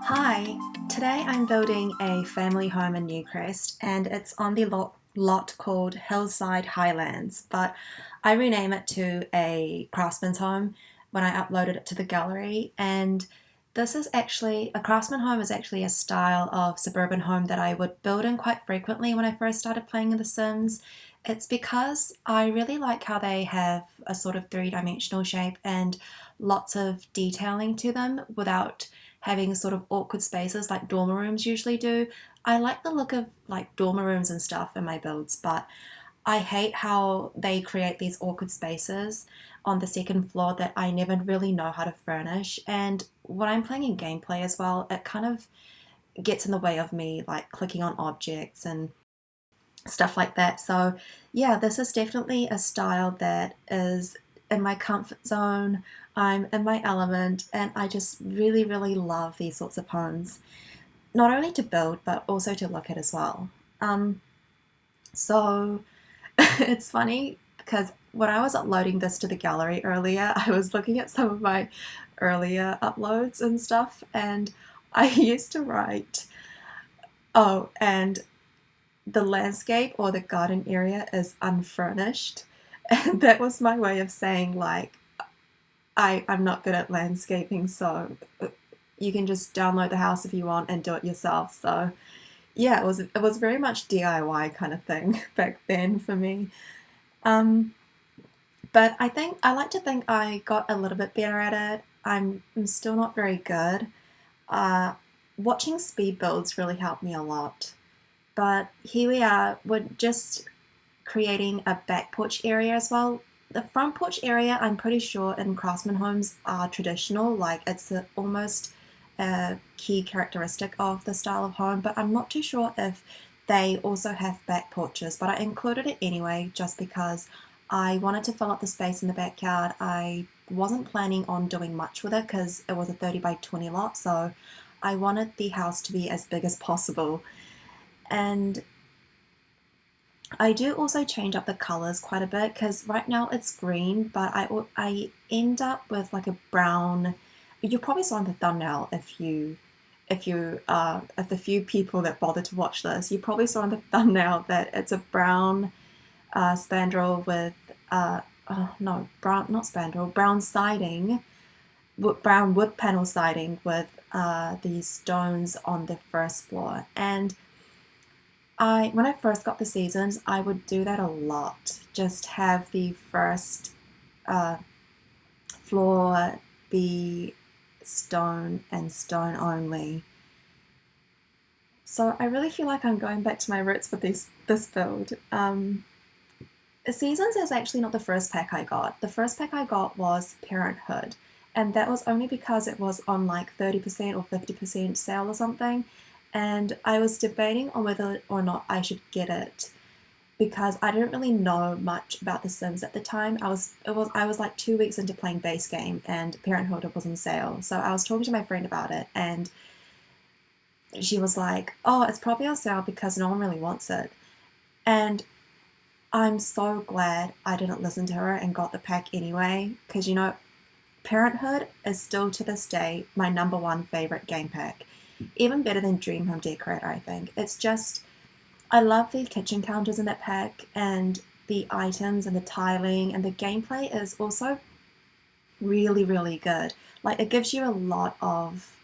Hi, today I'm building a family home in Newcrest and it's on the lot called Hillside Highlands, but I rename it to a Craftsman's home when I uploaded it to the gallery. And this is actually, a Craftsman home is actually a style of suburban home that I would build in quite frequently when I first started playing in The Sims. It's because I really like how they have a sort of three-dimensional shape and lots of detailing to them without having sort of awkward spaces like dormer rooms usually do. I like the look of like dormer rooms and stuff in my builds, but I hate how they create these awkward spaces on the second floor that I never really know how to furnish. And when I'm playing in gameplay as well, it kind of gets in the way of me like clicking on objects and stuff like that. So, yeah, this is definitely a style that is in my comfort zone. I'm in my element, and I just really, really love these sorts of homes, not only to build but also to look at as well. So, it's funny because when I was uploading this to the gallery earlier, I was looking at some of my earlier uploads and stuff, and I used to write, oh, and the landscape or the garden area is unfurnished. And that was my way of saying, like, I'm not good at landscaping, so you can just download the house if you want and do it yourself. So yeah, it was very much DIY kind of thing back then for me. Um, but I like to think I got a little bit better at it. I'm still not very good. Uh, Watching speed builds really helped me a lot. But here we are, we're just creating a back porch area as well. The front porch area, I'm pretty sure in Craftsman homes are traditional, like it's almost a key characteristic of the style of home, but I'm not too sure if they also have back porches, but I included it anyway just because I wanted to fill up the space in the backyard. I wasn't planning on doing much with it because it was a 30 by 20 lot, so I wanted the house to be as big as possible. And I do also change up the colors quite a bit because right now it's green, but I end up with like a brown. You probably saw in the thumbnail if the few people that bother to watch this, you probably saw in the thumbnail that it's a brown spandrel with oh no, brown, not spandrel, brown siding, brown wood panel siding with these stones on the first floor. And when I first got the seasons, I would do that a lot. Just have the first uh, floor be stone and stone only. So I really feel like I'm going back to my roots with this build. Seasons is actually not the first pack I got. The first pack I got was Parenthood, and that was only because it was on like 30% or 50% sale or something. And I was debating on whether or not I should get it because I didn't really know much about The Sims at the time. I was like 2 weeks into playing base game and Parenthood was on sale. So I was talking to my friend about it and she was like, "Oh, it's probably on sale because no one really wants it." And I'm so glad I didn't listen to her and got the pack anyway because Parenthood is still to this day my number one favorite game pack. Even better than Dream Home Decorator, I think. It's just, I love the kitchen counters in that pack and the items and the tiling, and the gameplay is also really, really good. Like, it gives you a lot of.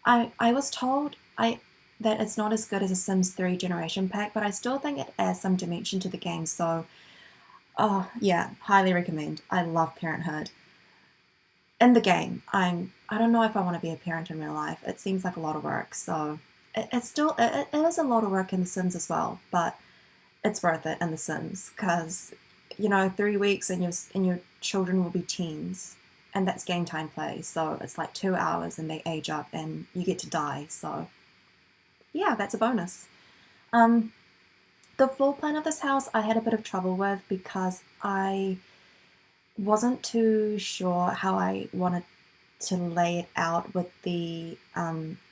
I was told that it's not as good as a Sims 3 generation pack, but I still think it adds some dimension to the game, so, oh, yeah, highly recommend. I love Parenthood. In the game, I don't know if I want to be a parent in real life. It seems like a lot of work, so it is a lot of work in The Sims as well, but it's worth it in The Sims because 3 weeks and your children will be teens, and that's game time play. So it's like 2 hours and they age up and you get to die. So yeah, that's a bonus. Um, the floor plan of this house I had a bit of trouble with because I wasn't too sure how I wanted to lay it out with the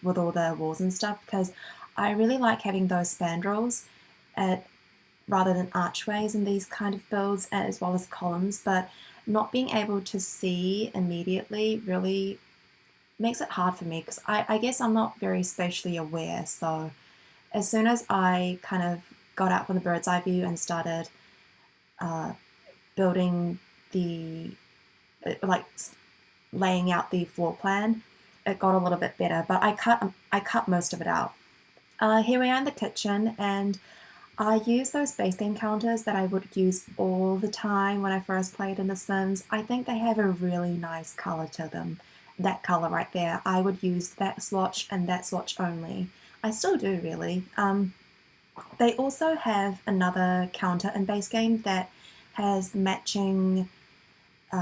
with all the walls and stuff because I really like having those spandrels at rather than archways in these kind of builds as well as columns, but not being able to see immediately really makes it hard for me because I guess I'm not very spatially aware. So as soon as I kind of got out from the bird's eye view and started uh, building the like laying out the floor plan, it got a little bit better. But I cut most of it out. Here we are in the kitchen, and I use those base game counters that I would use all the time when I first played in The Sims. I think they have a really nice color to them. That color right there. I would use that swatch and that swatch only. I still do, really. They also have another counter in base game that has matching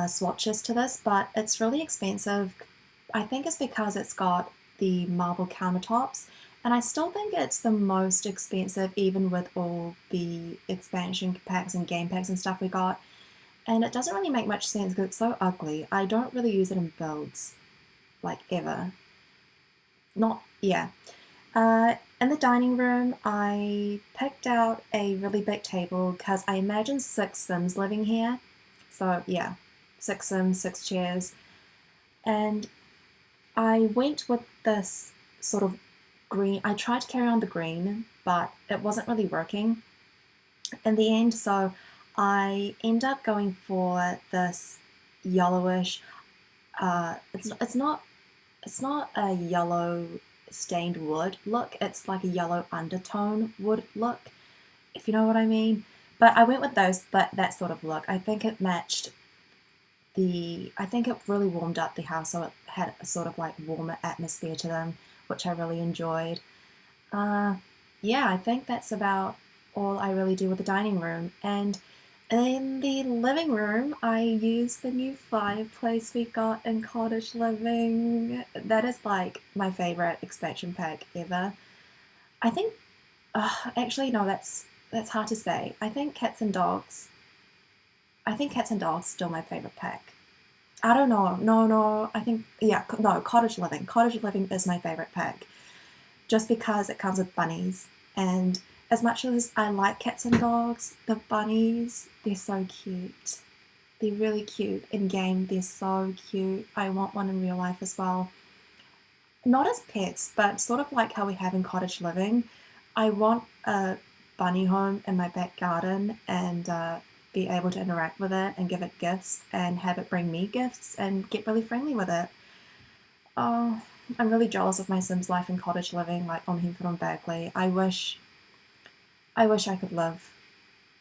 swatches to this, but it's really expensive. I think it's because it's got the marble countertops, and I still think it's the most expensive, even with all the expansion packs and game packs and stuff we got. And it doesn't really make much sense because it's so ugly. I don't really use it in builds, like ever. Not, yeah. In the dining room, I picked out a really big table because I imagine 6 Sims living here. So, yeah, 6 Sims, 6 chairs. And I went with this sort of green. I tried to carry on the green, but it wasn't really working in the end. So I end up going for this yellowish. It's not a yellow stained wood look. It's like a yellow undertone wood look, if you know what I mean. But I went with that sort of look. I think it matched I think it really warmed up the house, so it had a sort of like warmer atmosphere to them, which I really enjoyed. Uh, yeah, I think that's about all I really do with the dining room. And in the living room, I use the new fireplace we got in Cottage Living. That is like my favorite expansion pack ever. I think, actually, no, that's hard to say. I think Cats and Dogs still my favorite pack. I don't know. No, no. I think, yeah, no, Cottage Living. Cottage Living is my favorite pack just because it comes with bunnies. And as much as I like cats and dogs, the bunnies, they're so cute. They're really cute in game. They're so cute. I want one in real life as well. Not as pets, but sort of like how we have in Cottage Living. I want a bunny home in my back garden and be able to interact with it and give it gifts and have it bring me gifts and get really friendly with it. Oh, I'm really jealous of my Sims life in Cottage Living, like on Henford on Bagley. I wish I could live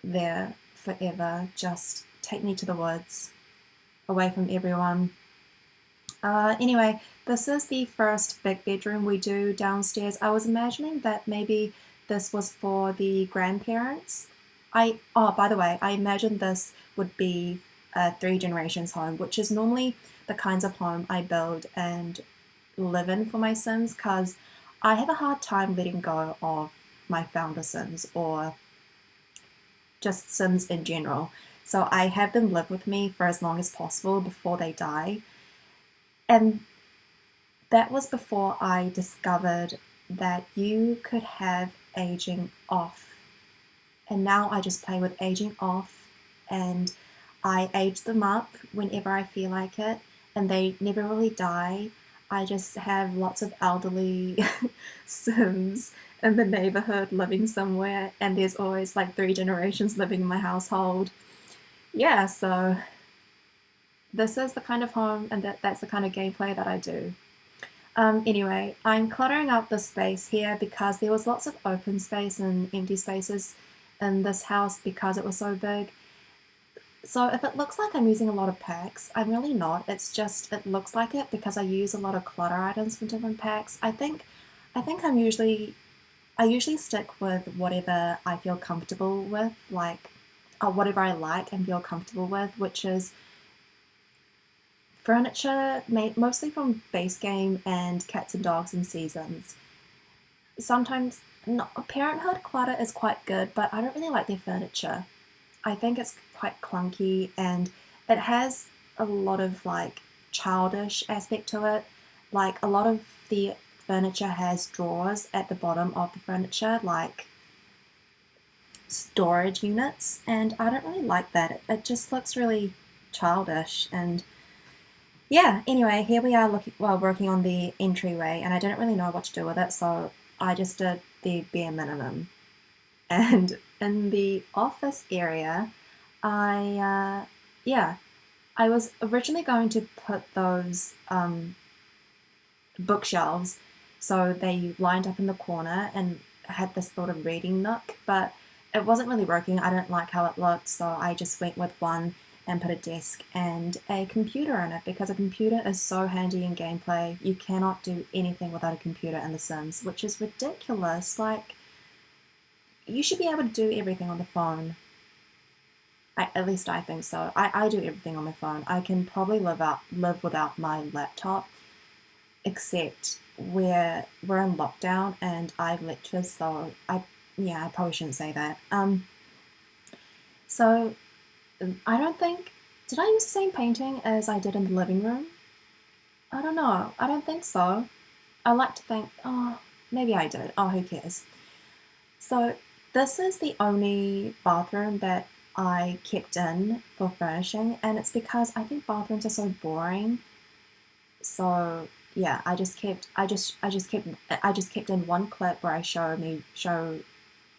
there forever. Just take me to the woods, away from everyone. Anyway, this is the first big bedroom we do downstairs. I was imagining that maybe this was for the grandparents. By the way, I imagine this would be a 3 generations home, which is normally the kinds of home I build and live in for my Sims because I have a hard time letting go of my founder Sims or just Sims in general. So I have them live with me for as long as possible before they die. And that was before I discovered that you could have aging off. And now I just play with aging off and I age them up whenever I feel like it, and they never really die. I just have lots of elderly Sims in the neighborhood living somewhere, and there's always like 3 generations living in my household. Yeah, so this is the kind of home and that's the kind of gameplay that I do. Anyway, I'm cluttering up the space here because there was lots of open space and empty spaces in this house because it was so big. So if it looks like I'm using a lot of packs, I'm really not. It's just it looks like it because I use a lot of clutter items from different packs. I think I usually stick with whatever I feel comfortable with, like whatever I like and feel comfortable with, which is furniture made mostly from base game and cats and dogs and seasons. Sometimes Parenthood clutter is quite good, but I don't really like their furniture. I think it's quite clunky and it has a lot of like childish aspect to it. Like a lot of the furniture has drawers at the bottom of the furniture, like storage units, and I don't really like that. It just looks really childish and Yeah, anyway, here we are working on the entryway, and I didn't really know what to do with it, so I just did the bare minimum. And in the office area, yeah, I was originally going to put those bookshelves so they lined up in the corner and had this sort of reading nook, but it wasn't really working. I don't like how it looked, so I just went with one and put a desk and a computer in it because a computer is so handy in gameplay. You cannot do anything without a computer in The Sims, which is ridiculous. Like, you should be able to do everything on the phone. At least I think so. I do everything on my phone. I can probably live without my laptop, except we're in lockdown and I have lectures, so I probably shouldn't say that. So I don't think, did I use the same painting as I did in the living room? I don't know. I don't think so. I like to think, oh, maybe I did. Oh, who cares? So this is the only bathroom that I kept in for furnishing, and it's because I think bathrooms are so boring. So yeah, I just kept in one clip where I show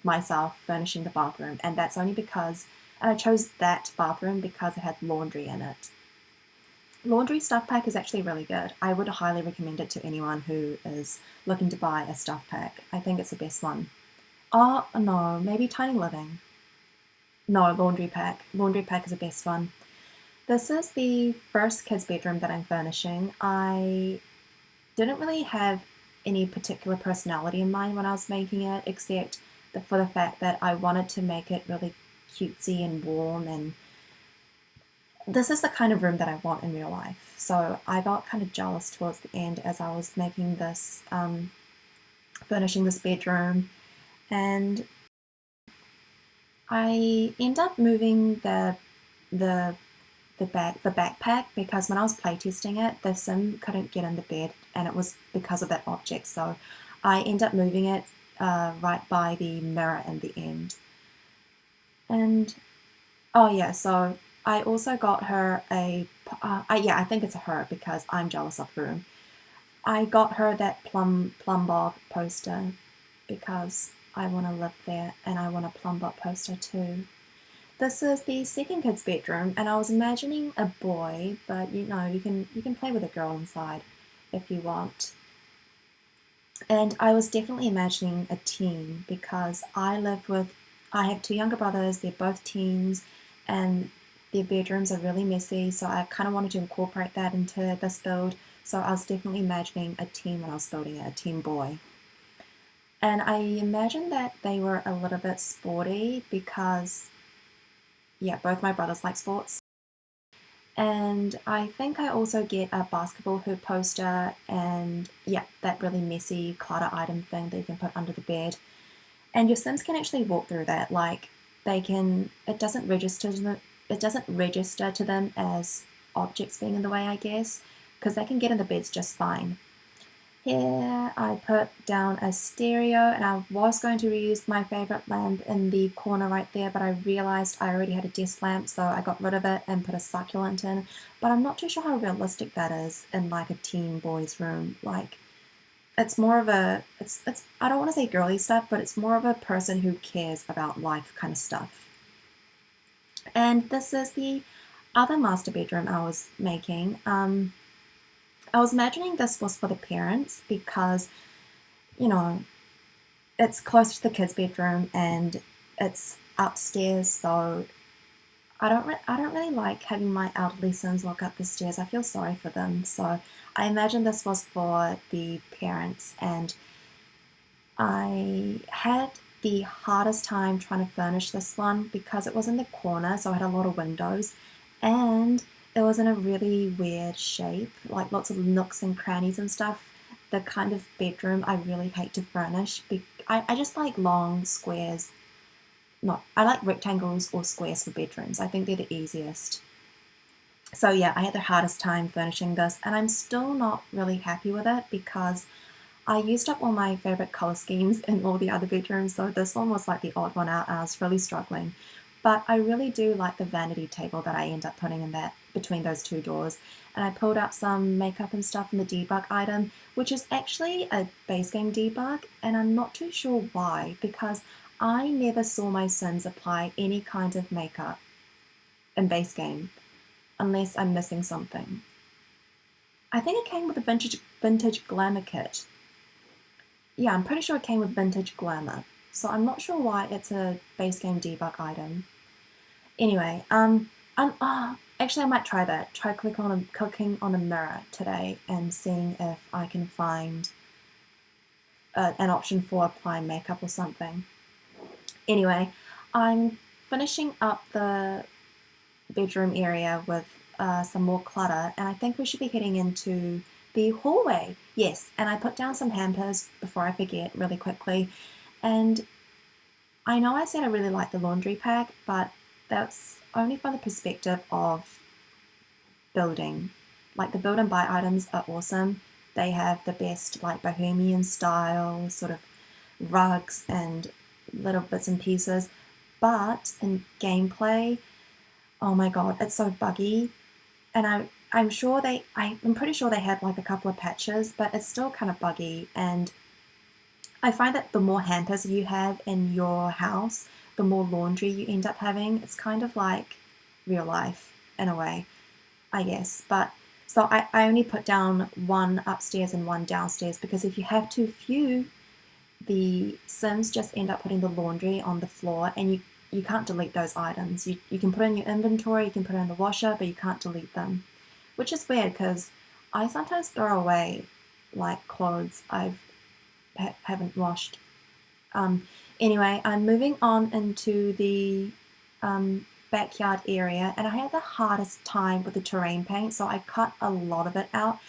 myself furnishing the bathroom, and that's only because, and I chose that bathroom because it had laundry in it. Laundry stuff pack is actually really good. I would highly recommend it to anyone who is looking to buy a stuff pack. I think it's the best one. Oh no, maybe Tiny Living. No, laundry pack. Laundry pack is the best one. This is the first kids' bedroom that I'm furnishing. I didn't really have any particular personality in mind when I was making it, except for the fact that I wanted to make it really cutesy and warm, and this is the kind of room that I want in real life. So I got kind of jealous towards the end as I was making this, furnishing this bedroom, and I end up moving the the backpack because when I was playtesting it, the sim couldn't get in the bed, and it was because of that object. So I end up moving it right by the mirror in the end. And oh yeah, so I also got her yeah, I think it's a her because I'm jealous of the room. I got her that plum bob poster because I want to live there and I want a plum bob poster too. This is the second kid's bedroom, and I was imagining a boy, but you can play with a girl inside if you want. And I was definitely imagining a teen because I have two younger brothers, they're both teens, and their bedrooms are really messy, so I kind of wanted to incorporate that into this build. So I was definitely imagining a teen when I was building it, a teen boy. And I imagined that they were a little bit sporty because, yeah, both my brothers like sports. And I think I also get a basketball hoop poster and, yeah, that really messy clutter item thing that you can put under the bed. And your Sims can actually walk through that. Like, it doesn't register to them as objects being in the way, I guess, because they can get in the beds just fine. Here I put down a stereo, and I was going to reuse my favorite lamp in the corner right there, but I realized I already had a desk lamp, so I got rid of it and put a succulent in. But I'm not too sure how realistic that is in like a teen boy's room. Like, it's more of a it's I don't want to say girly stuff, but it's more of a person who cares about life kind of stuff. And this is the other master bedroom I was making. I was imagining this was for the parents because, you know, it's close to the kids' bedroom and it's upstairs, so I don't really like having my elderly Sims walk up the stairs. I feel sorry for them, so I imagine this was for the parents, and I had the hardest time trying to furnish this one because it was in the corner, so I had a lot of windows, and it was in a really weird shape, like lots of nooks and crannies and stuff. The kind of bedroom I really hate to furnish. I just like long squares. No, I like rectangles or squares for bedrooms. I think they're the easiest. So yeah, I had the hardest time furnishing this, and I'm still not really happy with it because I used up all my favorite color schemes in all the other bedrooms, so this one was like the odd one out, and I was really struggling. But I really do like the vanity table that I end up putting in between those two doors, and I pulled out some makeup and stuff from the debug item, which is actually a base game debug, and I'm not too sure why, because I never saw my Sims apply any kind of makeup in base game, unless I'm missing something. I think it came with a vintage glamour kit. Yeah, I'm pretty sure it came with vintage glamour, so I'm not sure why it's a base game debug item. Anyway, actually I might try that. Try clicking on a mirror today and seeing if I can find an option for applying makeup or something. Anyway, I'm finishing up the bedroom area with some more clutter, and I think we should be heading into the hallway. Yes, and I put down some hampers before I forget really quickly, and I know I said I really like the laundry pack, but that's only from the perspective of building. Like, the build and buy items are awesome. They have the best like bohemian style sort of rugs and little bits and pieces, but in gameplay, oh my god, it's so buggy. And I'm pretty sure they had like a couple of patches, but it's still kind of buggy. And I find that the more hampers you have in your house, the more laundry you end up having. It's kind of like real life in a way, I guess. But so I only put down one upstairs and one downstairs, because if you have too few, the Sims just end up putting the laundry on the floor, and you can't delete those items. You can put in your inventory, you can put it in the washer, but you can't delete them, which is weird because I sometimes throw away like clothes I haven't washed. Anyway, I'm moving on into the backyard area, and I had the hardest time with the terrain paint, so I cut a lot of it out,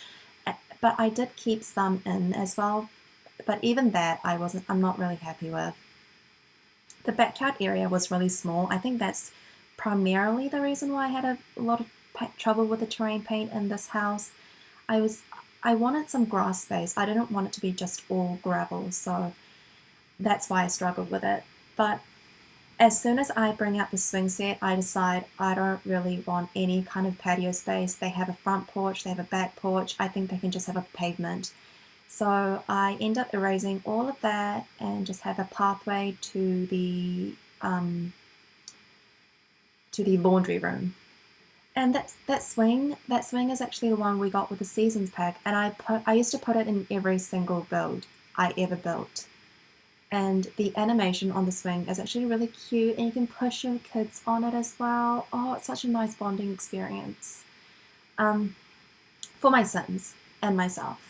but I did keep some in as well. But even that I'm not really happy with. The backyard area was really small. I think that's primarily the reason why I had a lot of trouble with the terrain paint in this house. I wanted some grass space. I didn't want it to be just all gravel, so that's why I struggled with it. But as soon as I bring out the swing set, I decide I don't really want any kind of patio space. They have a front porch, they have a back porch. I think they can just have a pavement. So I end up erasing all of that and just have a pathway to the laundry room. And that swing is actually the one we got with the seasons pack, and I used to put it in every single build I ever built. And the animation on the swing is actually really cute, and you can push your kids on it as well. Oh, it's such a nice bonding experience for my Sims and myself.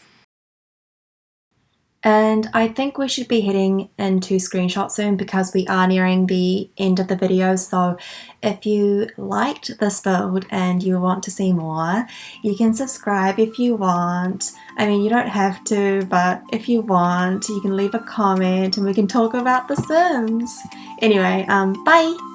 And I think we should be heading into screenshot soon, because we are nearing the end of the video. So if you liked this build and you want to see more, you can subscribe if you want. I mean, you don't have to, but if you want, you can leave a comment and we can talk about The Sims. Anyway, bye!